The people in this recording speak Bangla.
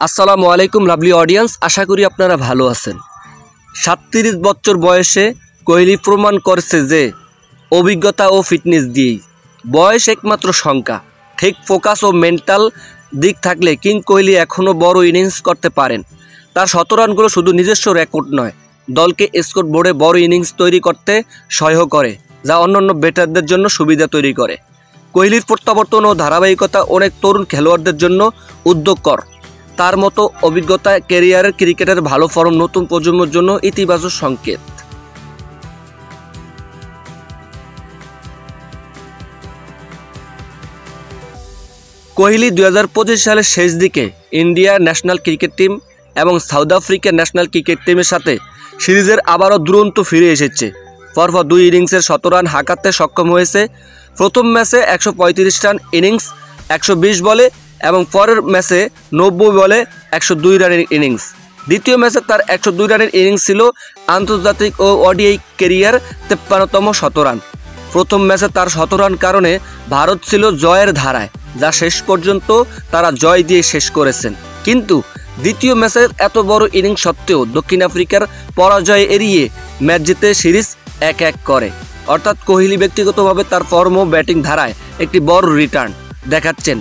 আসসালামু আলাইকুম লাভলি অডিয়েন্স, আশা করি আপনারা ভালো আছেন। 37 বছর বয়সে কোহলি প্রমাণ করেছে যে অভিজ্ঞতা ও ফিটনেস দিয়েই বয়স একমাত্র সংখ্যা, ঠিক ফোকাস ও মেন্টাল দিক থাকলে কিং কোহলি এখনও বড় ইনিংস করতে পারেন। তার 100 রানগুলো শুধু নিজস্ব রেকর্ড নয়, দলকে স্কোর বোর্ডে বড় ইনিংস তৈরি করতে সহায়ক করে, যা অন্যান্য ব্যাটারদের জন্য সুবিধা তৈরি করে। কোহলির প্রত্যাবর্তন ও ধারাবাহিকতা অনেক তরুণ খেলোয়াড়দের জন্য উদ্যোগকর। তার মতো অভিজ্ঞতা ক্যারিয়ারের ক্রিকেটের ভালো ফর্ম নতুন প্রজন্মের জন্য ইতিবাচক সংকেত। কোহলি 2025 সালের শেষ দিকে ইন্ডিয়া ন্যাশনাল ক্রিকেট টিম এবং সাউথ আফ্রিকা ন্যাশনাল ক্রিকেট টিমের সাথে সিরিজের আবারও দুরন্ত ফিরে এসেছে। পরপর 2 ইনিংসের 100 রান হাঁকাতে সক্ষম হয়েছে। প্রথম ম্যাচে 135 রান ইনিংস 120 বলে এবং পরের ম্যাচে 90 বলে 102 রানের ইনিংস। দ্বিতীয় ম্যাচে তার 102 রানের ইনিংস ছিল আন্তর্জাতিক ও ওডিআই ক্যারিয়ার 53তম 100 রান। প্রথম ম্যাচে তার 100 রান কারণে ভারত ছিল জয়ের ধারায়, যা শেষ পর্যন্ত তারা জয় দিয়ে শেষ করেছেন। কিন্তু দ্বিতীয় ম্যাচের এত বড় ইনিংস সত্ত্বেও দক্ষিণ আফ্রিকার পরাজয় এড়িয়ে ম্যাচ জিতে সিরিজ 1-1 করে। অর্থাৎ কোহলি ব্যক্তিগতভাবে তার ফর্ম ও ব্যাটিং ধারায় একটি বড় রিটার্ন দেখাচ্ছেন।